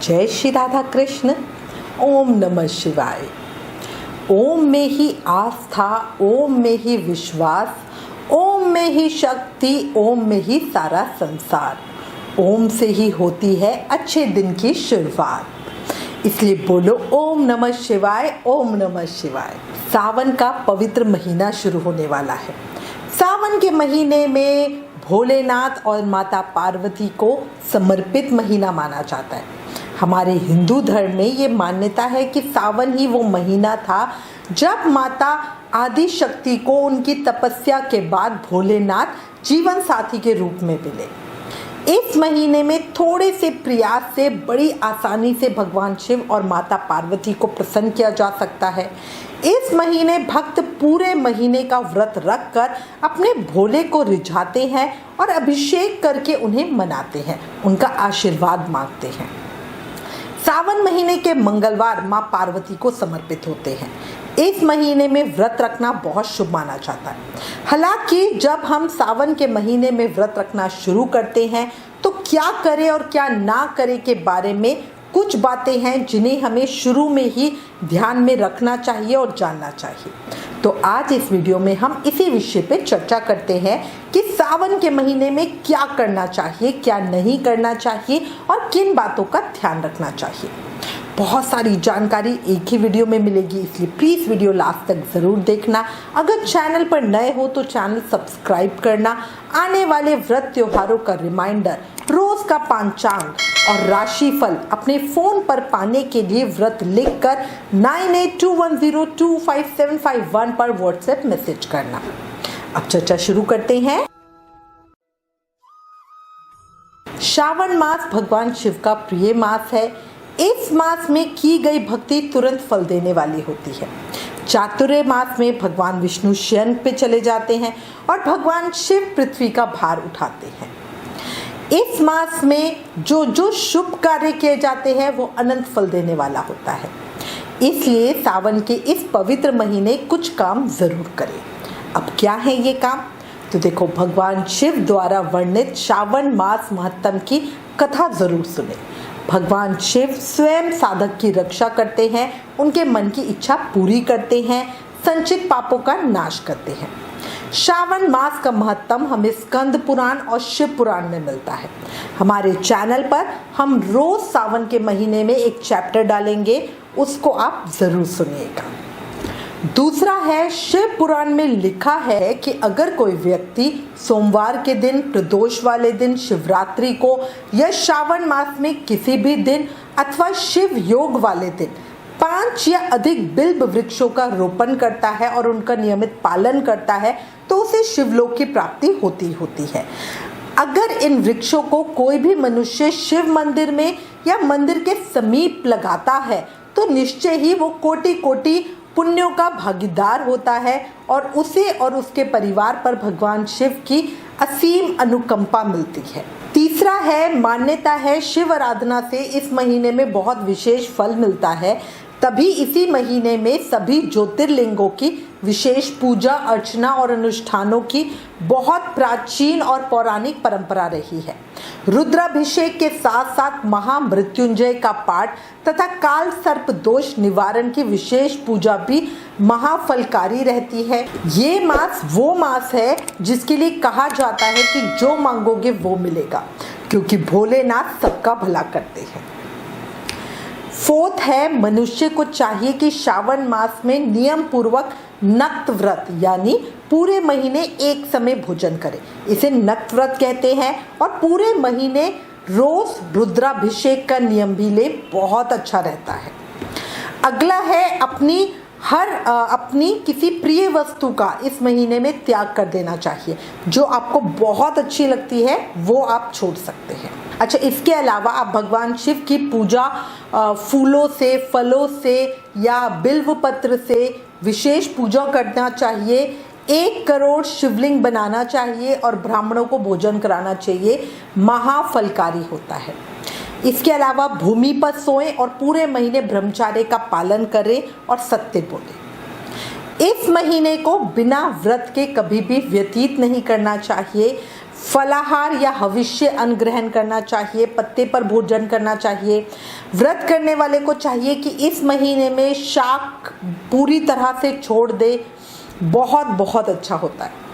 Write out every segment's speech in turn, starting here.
जय श्री राधा कृष्ण। ओम नमः शिवाय। ओम में ही आस्था, ओम में ही विश्वास, ओम में ही शक्ति, ओम में ही सारा संसार। ओम से ही होती है अच्छे दिन की शुरुआत। इसलिए बोलो ओम नमः शिवाय, ओम नमः शिवाय। सावन का पवित्र महीना शुरू होने वाला है। सावन के महीने में भोलेनाथ और माता पार्वती को समर्पित महीना माना जाता है। हमारे हिंदू धर्म में ये मान्यता है कि सावन ही वो महीना था जब माता आदि शक्ति को उनकी तपस्या के बाद भोलेनाथ जीवन साथी के रूप में मिले। इस महीने में थोड़े से प्रयास से बड़ी आसानी से भगवान शिव और माता पार्वती को प्रसन्न किया जा सकता है। इस महीने भक्त पूरे महीने का व्रत रखकर अपने भोले को रिझाते हैं और अभिषेक करके उन्हें मनाते हैं, उनका आशीर्वाद मांगते हैं। सावन महीने के मंगलवार माँ पार्वती को समर्पित होते हैं। इस महीने में व्रत रखना बहुत शुभ माना जाता है। हालांकि जब हम सावन के महीने में व्रत रखना शुरू करते हैं तो क्या करें और क्या ना करें के बारे में कुछ बातें हैं जिन्हें हमें शुरू में ही ध्यान में रखना चाहिए और जानना चाहिए। तो आज इस वीडियो में हम इसी विषय पे चर्चा करते हैं कि सावन के महीने में क्या करना चाहिए, क्या नहीं करना चाहिए और किन बातों का ध्यान रखना चाहिए। बहुत सारी जानकारी एक ही वीडियो में मिलेगी, इसलिए प्लीज़ वीडियो लास्ट तक ज़रूर देखना। अगर चैनल पर नए हो तो चैनल सब्सक्राइब करना। आने वाले व्रत त्योहारों का रिमाइंडर, रोज़ का पंचांग और राशिफल अपने फ़ोन पर पाने के लिए व्रत लिखकर 9821025751 पर व्हाट्सएप मैसेज करना। अब चर्चा शुरू करते हैं। श्रावण मास भगवान शिव का प्रिय मास है। इस मास में की गई भक्ति तुरंत फल देने वाली होती है। चातुर्य मास में भगवान विष्णु शयन पे चले जाते हैं और भगवान शिव पृथ्वी का भार उठाते हैं। इस मास में जो शुभ कार्य किए जाते हैं वो अनंत फल देने वाला होता है। इसलिए सावन के इस पवित्र महीने कुछ काम जरूर करें। अब क्या है ये काम? तो देखो, भगवान शिव द्वारा वर्णित श्रावण मास महत्तम की कथा जरूर सुने। भगवान शिव स्वयं साधक की रक्षा करते हैं, उनके मन की इच्छा पूरी करते हैं, संचित पापों का नाश करते हैं। श्रावण मास का महत्तम हमें स्कंद पुराण और शिव पुराण में मिलता है। हमारे चैनल पर हम रोज सावन के महीने में एक चैप्टर डालेंगे, उसको आप जरूर सुनिएगा। दूसरा है, शिव पुराण में लिखा है कि अगर कोई व्यक्ति सोमवार के दिन, प्रदोष वाले दिन, शिवरात्रि को या श्रावण मास में किसी भी दिन अथवा शिव योग वाले दिन 5 या अधिक बिल्व वृक्षों का रोपण करता है और उनका नियमित पालन करता है तो उसे शिवलोक की प्राप्ति होती है। अगर इन वृक्षों को कोई भी मनुष्य शिव मंदिर में या मंदिर के समीप लगाता है तो निश्चय ही वो कोटि कोटि पुण्यों का भागीदार होता है और उसे और उसके परिवार पर भगवान शिव की असीम अनुकंपा मिलती है। तीसरा है, मान्यता है शिव आराधना से इस महीने में बहुत विशेष फल मिलता है। तभी इसी महीने में सभी ज्योतिर्लिंगों की विशेष पूजा अर्चना और अनुष्ठानों की बहुत प्राचीन और पौराणिक परंपरा रही है। रुद्राभिषेक के साथ साथ महामृत्युंजय का पाठ तथा काल सर्प दोष निवारण की विशेष पूजा भी महाफलकारी रहती है। ये मास वो मास है जिसके लिए कहा जाता है कि जो मांगोगे वो मिलेगा, क्योंकि भोलेनाथ सबका भला करते हैं। फोर्थ है, मनुष्य को चाहिए कि श्रावण मास में नियम पूर्वक नक्त व्रत यानी पूरे महीने एक समय भोजन करे। इसे नक्त व्रत कहते हैं और पूरे महीने रोज रुद्राभिषेक का नियम भी ले, बहुत अच्छा रहता है। अगला है, अपनी किसी प्रिय वस्तु का इस महीने में त्याग कर देना चाहिए। जो आपको बहुत अच्छी लगती है वो आप छोड़ सकते हैं। अच्छा, इसके अलावा आप भगवान शिव की पूजा फूलों से, फलों से या बिल्व पत्र से विशेष पूजा करना चाहिए। 1 करोड़ शिवलिंग बनाना चाहिए और ब्राह्मणों को भोजन कराना चाहिए, महाफलकारी होता है। इसके अलावा भूमि पर सोएं और पूरे महीने ब्रह्मचर्य का पालन करें और सत्य बोलें। इस महीने को बिना व्रत के कभी भी व्यतीत नहीं करना चाहिए। फलाहार या हविष्य अन्न ग्रहण करना चाहिए, पत्ते पर भोजन करना चाहिए। व्रत करने वाले को चाहिए कि इस महीने में शाक पूरी तरह से छोड़ दे, बहुत बहुत अच्छा होता है।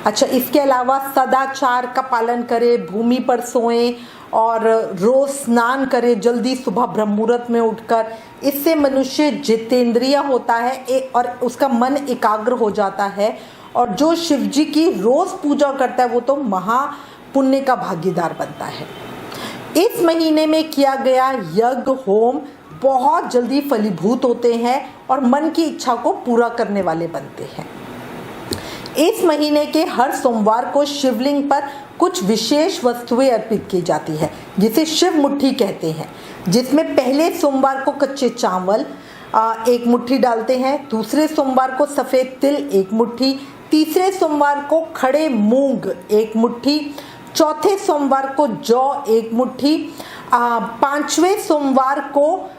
अच्छा, इसके अलावा सदाचार का पालन करें, भूमि पर सोएं और रोज स्नान करें जल्दी सुबह ब्रह्म मुहूर्त में उठकर। इससे मनुष्य जितेंद्रिय होता है और उसका मन एकाग्र हो जाता है, और जो शिव जी की रोज पूजा करता है वो तो महापुण्य का भागीदार बनता है। इस महीने में किया गया यज्ञ होम बहुत जल्दी फलीभूत होते हैं और मन की इच्छा को पूरा करने वाले बनते हैं। इस महीने के हर सोमवार को शिवलिंग पर कुछ विशेष वस्तुएं अर्पित की जाती है, जिसे शिव मुट्ठी कहते हैं, जिसमें पहले सोमवार को कच्चे चावल 1 मुट्ठी डालते हैं, दूसरे सोमवार को सफ़ेद तिल 1 मुट्ठी, तीसरे सोमवार को खड़े मूंग 1 मुट्ठी, चौथे सोमवार को जौ 1 मुट्ठी, 5वें सोमवार को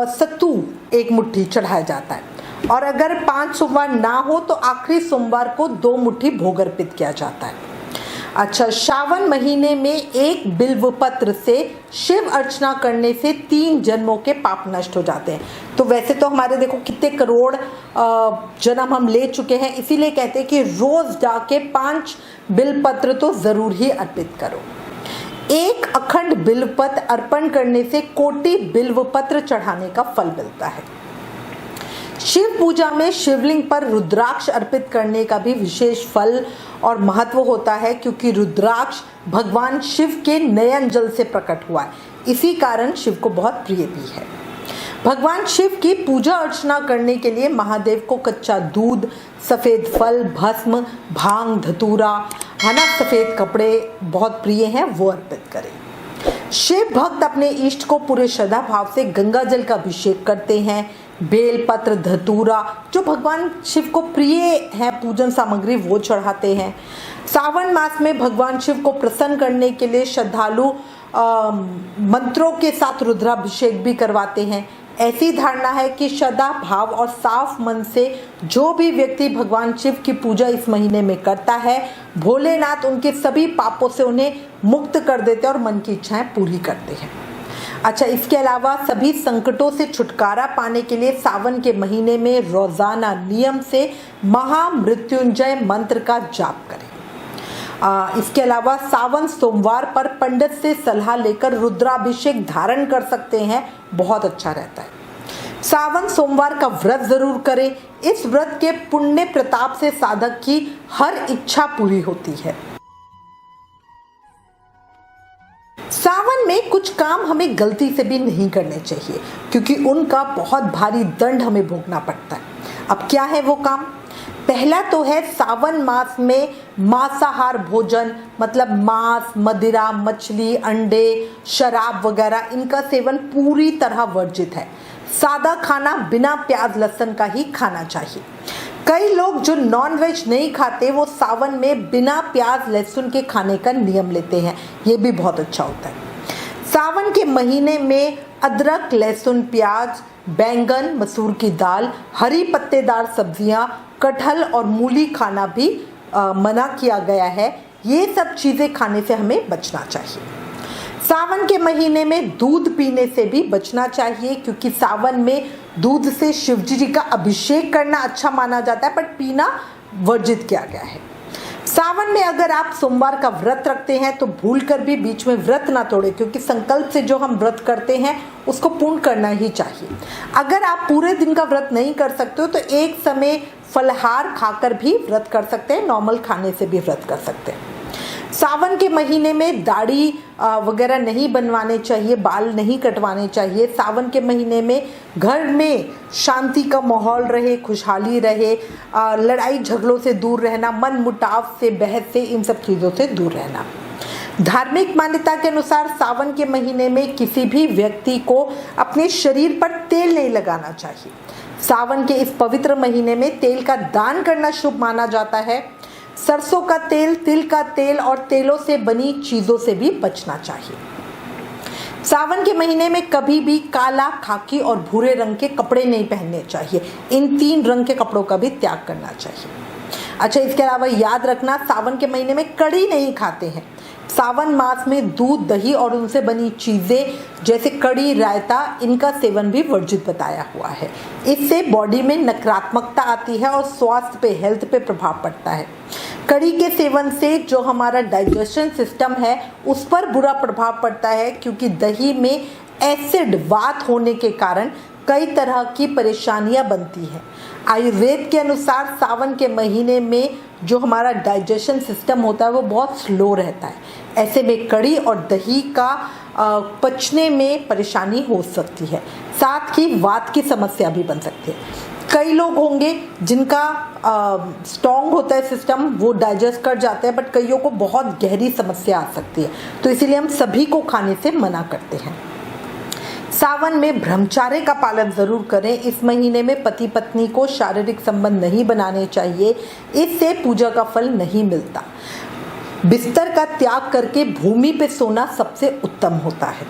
सत्तू 1 मुट्ठी चढ़ाया जाता है, और अगर 5 सोमवार ना हो तो आखिरी सोमवार को 2 मुट्ठी भोग अर्पित किया जाता है। अच्छा, श्रावण महीने में एक बिल्व पत्र से शिव अर्चना करने से 3 जन्मों के पाप नष्ट हो जाते हैं। तो वैसे तो हमारे देखो कितने करोड़ जन्म हम ले चुके हैं, इसीलिए कहते हैं कि रोज जाके 5 बिल्व पत्र तो जरूर ही अर्पित करो। एक अखंड बिल्व पत्र अर्पण करने से कोटि बिल्व पत्र चढ़ाने का फल मिलता है। शिव पूजा में शिवलिंग पर रुद्राक्ष अर्पित करने का भी विशेष फल और महत्व होता है, क्योंकि रुद्राक्ष भगवान शिव के नयन जल से प्रकट हुआ है, इसी कारण शिव को बहुत प्रिय भी है। भगवान शिव की पूजा अर्चना करने के लिए महादेव को कच्चा दूध, सफ़ेद फल, भस्म, भांग, धतूरा, सफ़ेद कपड़े बहुत प्रिय हैं, वो अर्पित करें। शिव भक्त अपने इष्ट को पूरे श्रद्धा भाव से गंगा जल का अभिषेक करते हैं। बेल पत्र, धतूरा जो भगवान शिव को प्रिय है पूजन सामग्री वो चढ़ाते हैं। सावन मास में भगवान शिव को प्रसन्न करने के लिए श्रद्धालु मंत्रों के साथ रुद्राभिषेक भी करवाते हैं। ऐसी धारणा है कि श्रद्धा भाव और साफ मन से जो भी व्यक्ति भगवान शिव की पूजा इस महीने में करता है, भोलेनाथ उनके सभी पापों से उन्हें मुक्त कर देते हैं और मन की इच्छाएं पूरी करते हैं। अच्छा, इसके अलावा सभी संकटों से छुटकारा पाने के लिए सावन के महीने में रोजाना नियम से महामृत्युंजय मंत्र का जाप करें। इसके अलावा सावन सोमवार पर पंडित से सलाह लेकर रुद्राभिषेक धारण कर सकते हैं, बहुत अच्छा रहता है। सावन सोमवार का व्रत जरूर करें। इस व्रत के पुण्य प्रताप से साधक की हर इच्छा पूरी होती है। सावन में कुछ काम हमें गलती से भी नहीं करने चाहिए, क्योंकि उनका बहुत भारी दंड हमें भोगना पड़ता है। अब क्या है वो काम? पहला तो है सावन मास में मांसाहार भोजन, मतलब मांस, मदिरा, मछली, अंडे, शराब वगैरह इनका सेवन पूरी तरह वर्जित है। सादा खाना बिना प्याज लहसुन का ही खाना चाहिए। कई लोग जो नॉन वेज नहीं खाते वो सावन में बिना प्याज लहसुन के खाने का नियम लेते हैं, ये भी बहुत अच्छा होता है। सावन के महीने में अदरक, लहसुन, प्याज, बैंगन, मसूर की दाल, हरी पत्तेदार सब्जियां, कटहल और मूली खाना भी मना किया गया है। ये सब चीज़ें खाने से हमें बचना चाहिए। सावन के महीने में दूध पीने से भी बचना चाहिए, क्योंकि सावन में दूध से शिव जी का अभिषेक करना अच्छा माना जाता है, बट पीना वर्जित किया गया है। सावन में अगर आप सोमवार का व्रत रखते हैं तो भूलकर भी बीच में व्रत ना तोड़े, क्योंकि संकल्प से जो हम व्रत करते हैं उसको पूर्ण करना ही चाहिए। अगर आप पूरे दिन का व्रत नहीं कर सकते हो तो एक समय फलहार खाकर भी व्रत कर सकते हैं, नॉर्मल खाने से भी व्रत कर सकते हैं। सावन के महीने में दाढ़ी वगैरह नहीं बनवाने चाहिए, बाल नहीं कटवाने चाहिए। सावन के महीने में घर में शांति का माहौल रहे, खुशहाली रहे, लड़ाई झगड़ों से दूर रहना, मन मुटाव से, बहस से, इन सब चीज़ों से दूर रहना। धार्मिक मान्यता के अनुसार सावन के महीने में किसी भी व्यक्ति को अपने शरीर पर तेल नहीं लगाना चाहिए। सावन के इस पवित्र महीने में तेल का दान करना शुभ माना जाता है। सरसों का तेल, तिल का तेल और तेलों से बनी चीजों से भी बचना चाहिए। सावन के महीने में कभी भी काला, खाकी और भूरे रंग के कपड़े नहीं पहनने चाहिए। इन 3 रंग के कपड़ों का भी त्याग करना चाहिए। अच्छा, इसके अलावा याद रखना, सावन के महीने में कड़ी नहीं खाते हैं। सावन मास में दूध, दही और उनसे बनी चीज़ें जैसे कड़ी, रायता, इनका सेवन भी वर्जित बताया हुआ है। इससे बॉडी में नकारात्मकता आती है और स्वास्थ्य पे, हेल्थ पे प्रभाव पड़ता है। कड़ी के सेवन से जो हमारा डाइजेशन सिस्टम है उस पर बुरा प्रभाव पड़ता है, क्योंकि दही में एसिड, वात होने के कारण कई तरह की परेशानियां बनती हैं। आयुर्वेद के अनुसार सावन के महीने में जो हमारा डाइजेशन सिस्टम होता है वो बहुत स्लो रहता है। ऐसे में कड़ी और दही का पचने में परेशानी हो सकती है, साथ ही वात की समस्या भी बन सकती है। कई लोग होंगे जिनका स्ट्रॉन्ग होता है सिस्टम, वो डाइजेस्ट कर जाते हैं, बट कईयों को बहुत गहरी समस्या आ सकती है, तो इसीलिए हम सभी को खाने से मना करते हैं। सावन में ब्रह्मचर्य का पालन जरूर करें। इस महीने में पति पत्नी को शारीरिक संबंध नहीं बनाने चाहिए, इससे पूजा का फल नहीं मिलता। बिस्तर का त्याग करके भूमि पे सोना सबसे उत्तम होता है।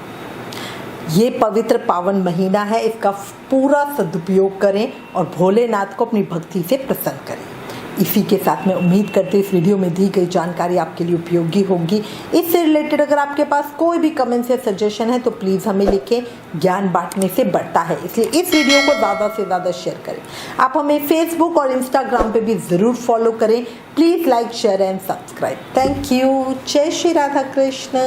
ये पवित्र पावन महीना है, इसका पूरा सदुपयोग करें और भोलेनाथ को अपनी भक्ति से प्रसन्न करें। इसी के साथ मैं उम्मीद करती हूँ इस वीडियो में दी गई जानकारी आपके लिए उपयोगी होगी। इससे रिलेटेड अगर आपके पास कोई भी कमेंट्स या सजेशन है तो प्लीज़ हमें लिखें। ज्ञान बांटने से बढ़ता है, इसलिए इस वीडियो को ज़्यादा से ज़्यादा शेयर करें। आप हमें फेसबुक और इंस्टाग्राम पे भी ज़रूर फॉलो करें। Please like, share and subscribe. Thank you. जय श्री राधा कृष्ण।